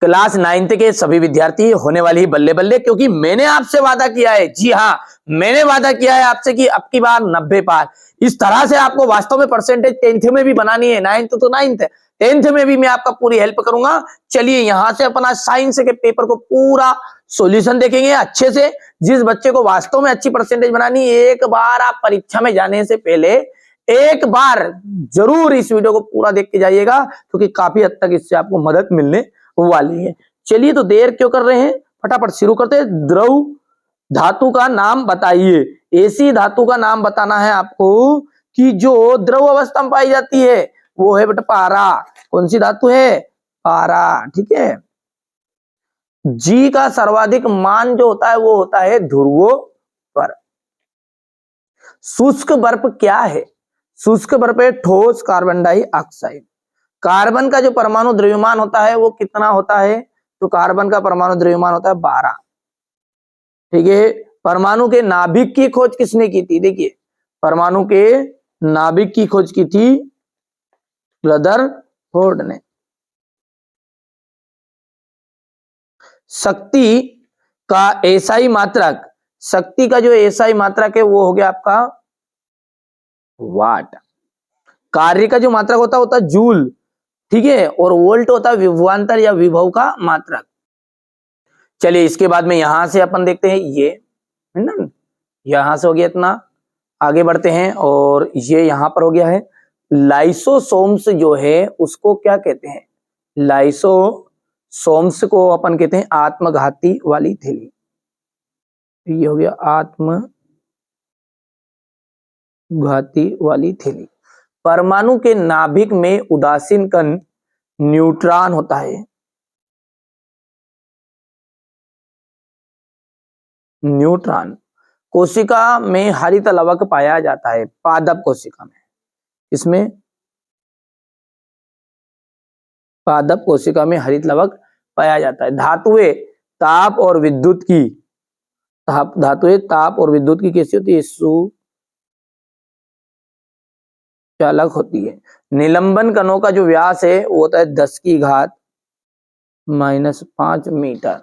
Class 9th के सभी विद्यार्थी होने वाली ही बल्ले बल्ले, क्योंकि मैंने आपसे वादा किया है, जी हाँ मैंने वादा किया है आपसे कि अब की बार 90 पार। इस तरह से आपको वास्तव में परसेंटेज 10th में भी बनानी है, 9th तो 9th, 10th में भी मैं आपका पूरी हेल्प करूंगा। चलिए यहां से अपना साइंस के पेपर को पूरा सॉल्यूशन देखेंगे अच्छे से। जिस बच्चे को वास्तव में अच्छी परसेंटेज बनानी, एक बार आप परीक्षा में जाने से पहले एक बार जरूर इस वीडियो को पूरा देख के जाइएगा, क्योंकि काफी हद तक इससे आपको मदद मिलने वाली है। चलिए तो देर क्यों कर रहे हैं, फटाफट शुरू करते हैं। द्रव धातु का नाम बताइए। ऐसी धातु का नाम बताना है आपको कि जो द्रव अवस्था में पाई जाती है, वो है बेटा पारा। कौन सी धातु है? पारा, ठीक है। जी का सर्वाधिक मान जो होता है वो होता है ध्रुवों पर। शुष्क बर्फ क्या है? शुष्क बर्फ है ठोस कार्बन डाइऑक्साइड। कार्बन का जो परमाणु द्रव्यमान होता है वो कितना होता है? तो कार्बन का परमाणु द्रव्यमान होता है 12, ठीक है। परमाणु के नाभिक की खोज किसने की थी? देखिए परमाणु के नाभिक की खोज की थी रदरफोर्ड ने। शक्ति का एसआई मात्रक, शक्ति का जो एसआई मात्रक है वो हो गया आपका वाट। कार्य का जो मात्रक होता है जूल, ठीक है। और वोल्ट होता है विभवांतर या विभव का मात्रक। चलिए इसके बाद में यहां से अपन देखते हैं, ये है ना, यहां से हो गया इतना। आगे बढ़ते हैं और ये यहां पर हो गया है लाइसोसोम्स जो है उसको क्या कहते हैं? लाइसोसोम्स को अपन कहते हैं आत्मघाती वाली थैली। ये हो गया आत्मघाती वाली थैली। परमाणु के नाभिक में उदासीन कण न्यूट्रॉन होता है। न्यूट्रॉन। कोशिका में हरित लवक पाया जाता है, पादप कोशिका में। इसमें पादप कोशिका में हरित लवक पाया जाता है। धातुएं ताप और विद्युत की, धातुएं ताप और विद्युत की कैसी होती है? सुचालक होती है। निलंबन कणों का जो व्यास है वो होता है 10⁻⁻5 मीटर।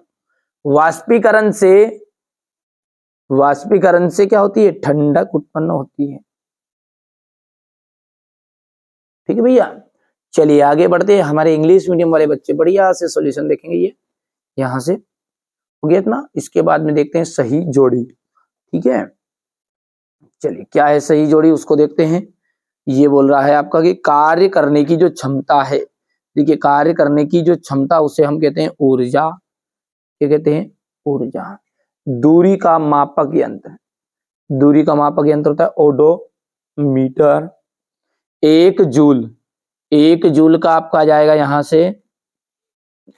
वाष्पीकरण से क्या होती है? ठंडक उत्पन्न होती है, ठीक है भैया। चलिए आगे बढ़ते हैं। हमारे इंग्लिश मीडियम वाले बच्चे बढ़िया से सॉल्यूशन देखेंगे। ये यहां से हो गया इतना। इसके बाद में देखते हैं सही जोड़ी, ठीक है। चलिए क्या है सही जोड़ी उसको देखते हैं। ये बोल रहा है आपका कि कार्य करने की जो क्षमता है, देखिए कार्य करने की जो क्षमता उसे हम कहते हैं ऊर्जा। क्या कहते हैं? ऊर्जा। दूरी का मापक यंत्र, दूरी का मापक यंत्र होता है ओडोमीटर। 1 जूल, 1 जूल का आपका आ जाएगा यहां से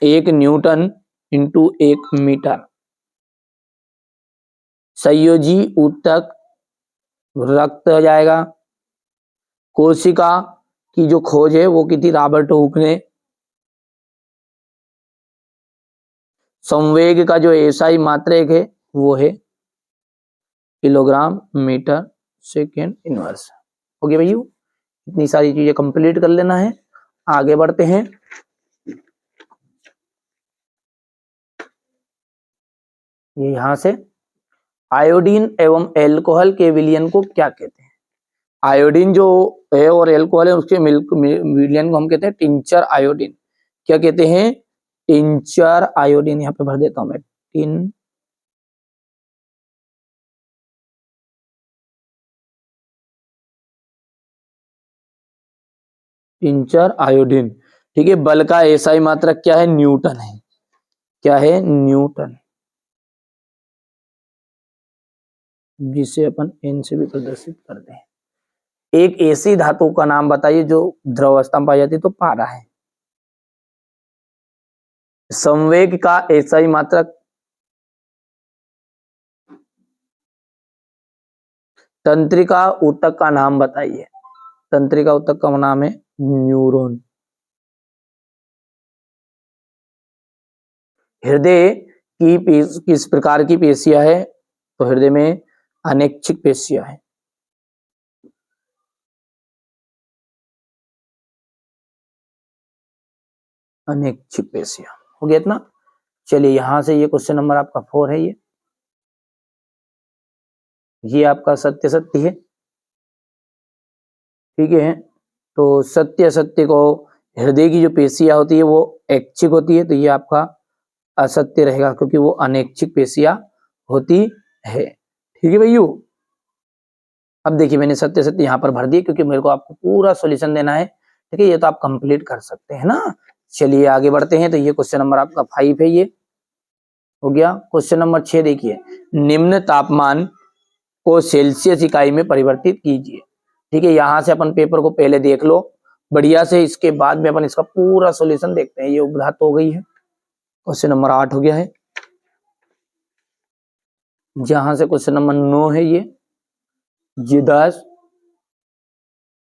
1 न्यूटन इंटू 1 मीटर। संयोजी ऊतक रक्त हो जाएगा। कोशिका की जो खोज है वो की थी रॉबर्ट हुक ने। संवेग का जो एसआई मात्रक है वो है किलोग्राम मीटर सेकेंड इनवर्स। हो गया भैया, इतनी सारी चीजें कंप्लीट कर लेना है। आगे बढ़ते हैं। ये यहां से आयोडीन एवं एल्कोहल के विलयन को क्या कहते हैं? आयोडीन जो है और एल्कोहल है उसके विलयन को हम कहते हैं टिंचर आयोडीन। क्या कहते हैं? Tincture iodine. यहाँ पे भर देता हूं मैं, टिंचर आयोडीन, ठीक है। बल का एसआई मात्रक क्या है? न्यूटन है। क्या है? न्यूटन, जिसे अपन एन से भी प्रदर्शित करते हैं। एक ऐसी धातु का नाम बताइए जो द्रव अवस्था में पाई जाती है, तो पारा है। संवेग का एसआई मात्रक, तंत्रिका ऊतक का नाम बताइए। तंत्रिका ऊतक का नाम है न्यूरॉन। हृदय की किस प्रकार की पेशियां है? तो हृदय में अनैच्छिक पेशियां है। अनैच्छिक पेशियां, हो गया इतना। चलिए यहां से ये क्वेश्चन नंबर आपका 4 है, ये आपका सत्य सत्य है, ठीक है। तो सत्य सत्य को हृदय की जो पेशियां होती है वो ऐच्छिक होती है, तो ये आपका असत्य रहेगा क्योंकि वो अनैच्छिक पेशियां होती है, ठीक है भैया। अब देखिए मैंने सत्य सत्य यहाँ पर भर दिए क्योंकि मेरे को आपको पूरा सॉल्यूशन देना है, ठीक है। ये तो आप कंप्लीट कर सकते हैं ना। चलिए आगे बढ़ते हैं। तो ये क्वेश्चन नंबर आपका 5 है, ये हो गया। क्वेश्चन नंबर 6 देखिए, निम्न तापमान को सेल्सियस इकाई में परिवर्तित कीजिए, ठीक है। यहाँ से अपन पेपर को पहले देख लो बढ़िया से, इसके बाद में अपन इसका पूरा सॉल्यूशन देखते हैं। ये उपधात हो गई है, क्वेश्चन नंबर 8 हो गया है। जहां से क्वेश्चन नंबर 9 है, ये 10,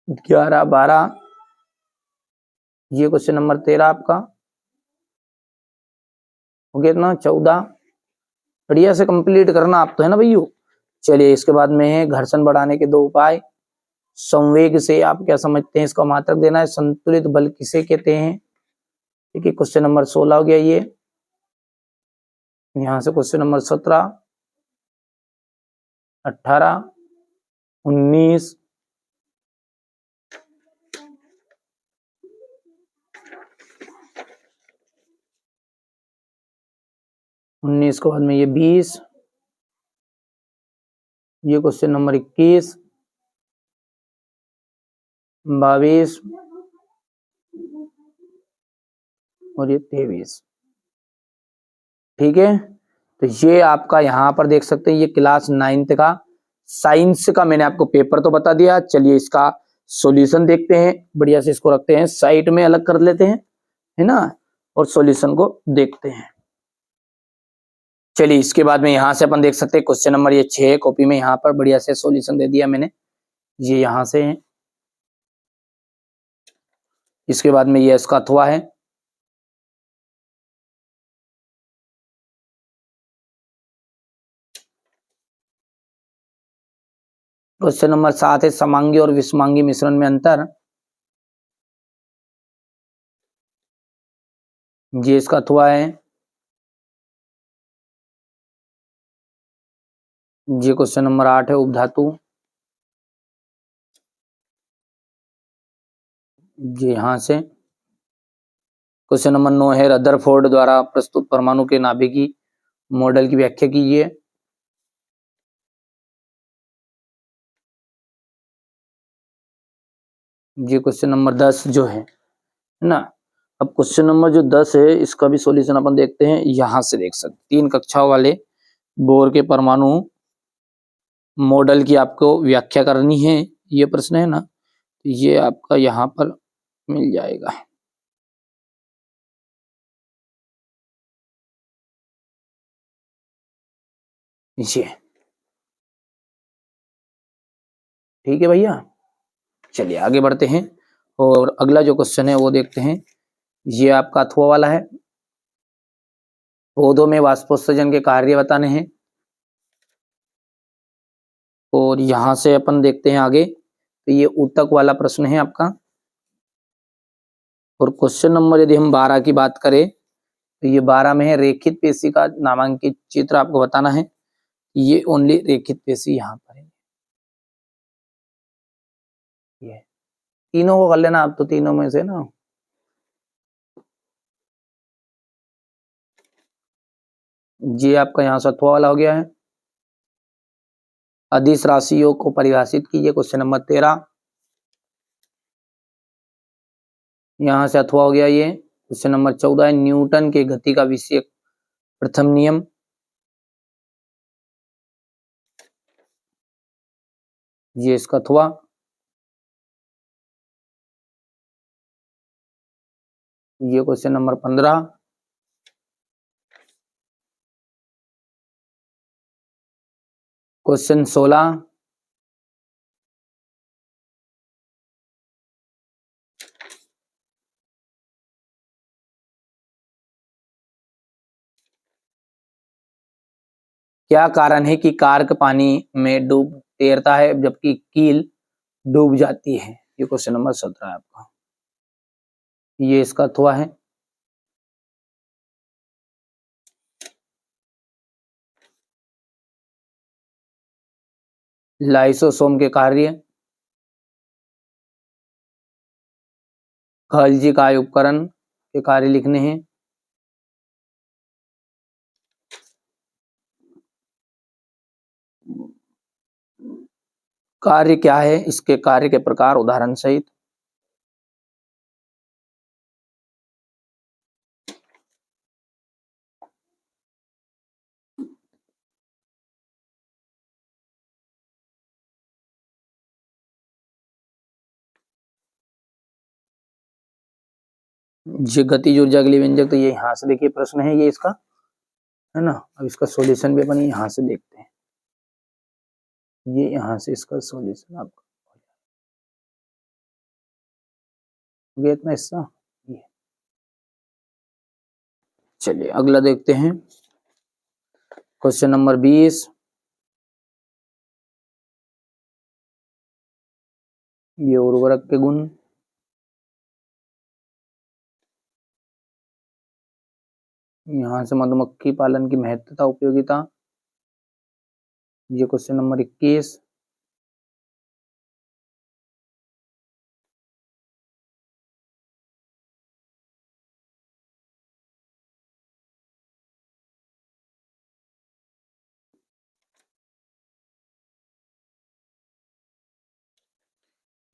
11, 12, ये क्वेश्चन नंबर 13 आपका हो गया इतना, 14। बढ़िया से कंप्लीट करना आप तो, है ना भैया। चलिए इसके बाद में है घर्षण बढ़ाने के 2 उपाय। संवेग से आप क्या समझते हैं, इसका मात्रक देना है। संतुलित बल किसे कहते हैं, ठीक है। क्वेश्चन नंबर 16 हो गया ये। यहां से क्वेश्चन नंबर 17, 18, 19, 19 के बाद में ये 20, ये क्वेश्चन नंबर 21, 22 और ये 23, ठीक है। तो ये आपका यहाँ पर देख सकते हैं, ये क्लास 9th का साइंस का मैंने आपको पेपर तो बता दिया। चलिए इसका सॉल्यूशन देखते हैं, बढ़िया से इसको रखते हैं साइड में, अलग कर लेते हैं, है ना, और सॉल्यूशन को देखते हैं। चलिए इसके बाद में यहाँ से अपन देख सकते हैं क्वेश्चन नंबर ये 6 कॉपी में, यहाँ पर बढ़िया से सॉल्यूशन दे दिया मैंने, ये यहाँ से है। इसके बाद में ये इसका अथवा है, क्वेश्चन नंबर 7 है समांगी और विषमांगी मिश्रण में अंतर, ये इसका अथवा है। ये क्वेश्चन नंबर 8 है उपधातु, ये यहां से। क्वेश्चन नंबर 9 है रदरफोर्ड द्वारा प्रस्तुत परमाणु के नाभिकी मॉडल की व्याख्या कीजिए। ये क्वेश्चन नंबर 10 जो है ना। अब क्वेश्चन नंबर जो 10 है इसका भी सॉल्यूशन अपन देखते हैं। यहां से देख सकते 3 कक्षाओं वाले बोर के परमाणु मॉडल की आपको व्याख्या करनी है, ये प्रश्न है ना। ये आपका यहाँ पर मिल जाएगा। ये ठीक है भैया। चलिए आगे बढ़ते हैं और अगला जो क्वेश्चन है वो देखते हैं। ये आपका अथवा वाला है, पौधों में वाष्पोत्सर्जन के कार्य बताने हैं। और यहां से अपन देखते हैं आगे, तो ये ऊतक वाला प्रश्न है आपका। और क्वेश्चन नंबर यदि हम 12 की बात करें तो ये 12 में है रेखित पेशी का नामांकित चित्र आपको बताना है। ये ओनली रेखित पेशी यहाँ पर है। ये तीनों को कर लेना आप, तो तीनों में से ना। ये आपका यहाँ से अथवा वाला हो गया है। अदिश राशियों को परिभाषित कीजिए, क्वेश्चन नंबर 13। यहां से अथवा हो गया ये। क्वेश्चन नंबर 14 है न्यूटन के गति का विषय प्रथम नियम। ये इसका अथवा। ये क्वेश्चन नंबर 15। क्वेश्चन 16। क्या कारण है कि कार्क पानी में डूब तैरता है जबकि कील डूब जाती है। ये क्वेश्चन नंबर 17 है आपका। ये इसका अथवा है। लाइसोसोम के कार्य, गॉल्जी कार्य उपकरण के कार्य लिखने हैं। कार्य क्या है, इसके कार्य के प्रकार उदाहरण सहित। ये गतिज ऊर्जा के लिए व्यंजक, तो ये यहाँ से देखिए प्रश्न है ये इसका, है ना। अब इसका सॉल्यूशन भी अपन यहाँ से देखते हैं। ये यहाँ से इसका सॉल्यूशन आपका ये इतना हिस्सा। ये चलिए अगला देखते हैं, क्वेश्चन नंबर 20। ये उर्वरक के गुण, यहाँ से मधुमक्खी पालन की महत्वता उपयोगिता। ये क्वेश्चन नंबर 21।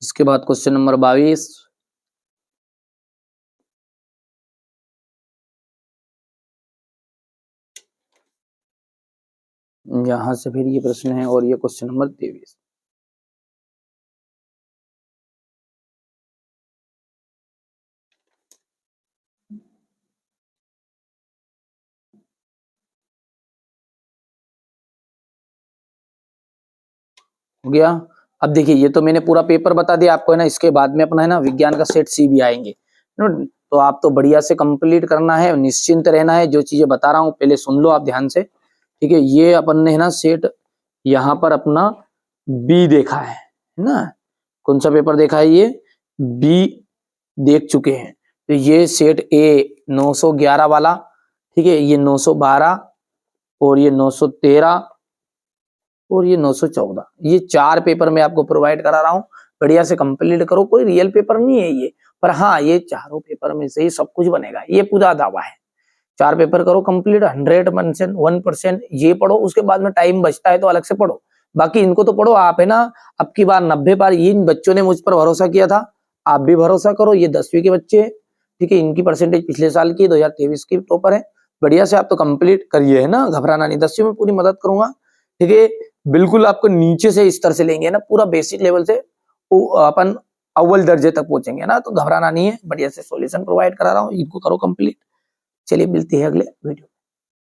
इसके बाद क्वेश्चन नंबर 22। यहां से फिर ये प्रश्न है, और ये क्वेश्चन नंबर 23। हो गया। अब देखिए ये तो मैंने पूरा पेपर बता दिया आपको, है ना। इसके बाद में अपना है ना विज्ञान का सेट सी भी आएंगे, तो आप तो बढ़िया से कंप्लीट करना है, निश्चिंत रहना है। जो चीजें बता रहा हूँ पहले सुन लो आप ध्यान से, ठीक है। ये अपन ने है ना सेट यहाँ पर अपना बी देखा है ना। कौन सा पेपर देखा है, ये बी देख चुके हैं। तो ये सेट ए 911 वाला, ठीक है। ये 912 और ये 913 और ये 914, ये 4 पेपर मैं आपको प्रोवाइड करा रहा हूँ। बढ़िया से कंप्लीट करो, कोई रियल पेपर नहीं है ये, पर हाँ ये चारों पेपर में से ही सब कुछ बनेगा, ये पूरा दावा है। 4 पेपर करो कंप्लीट, 100%, 1% ये पढ़ो। उसके बाद में टाइम बचता है तो अलग से पढ़ो, बाकी इनको तो पढ़ो आप, है ना। अब की बार 90 बार इन बच्चों ने मुझ पर भरोसा किया था, आप भी भरोसा करो। ये 10वीं के बच्चे, ठीक है। इनकी परसेंटेज पिछले साल की 2023 की टॉपर है। बढ़िया से आप तो कंप्लीट करिए, है ना, घबराना नहीं। 10वीं में पूरी मदद करूंगा, ठीक है। बिल्कुल आपको नीचे से स्तर से लेंगे ना, पूरा बेसिक लेवल से अपन अव्वल दर्जे तक पहुंचेंगे ना, तो घबराना नहीं है। बढ़िया से सॉल्यूशन प्रोवाइड करा रहा हूँ, इनको करो कंप्लीट। चलिए मिलती है अगले वीडियो।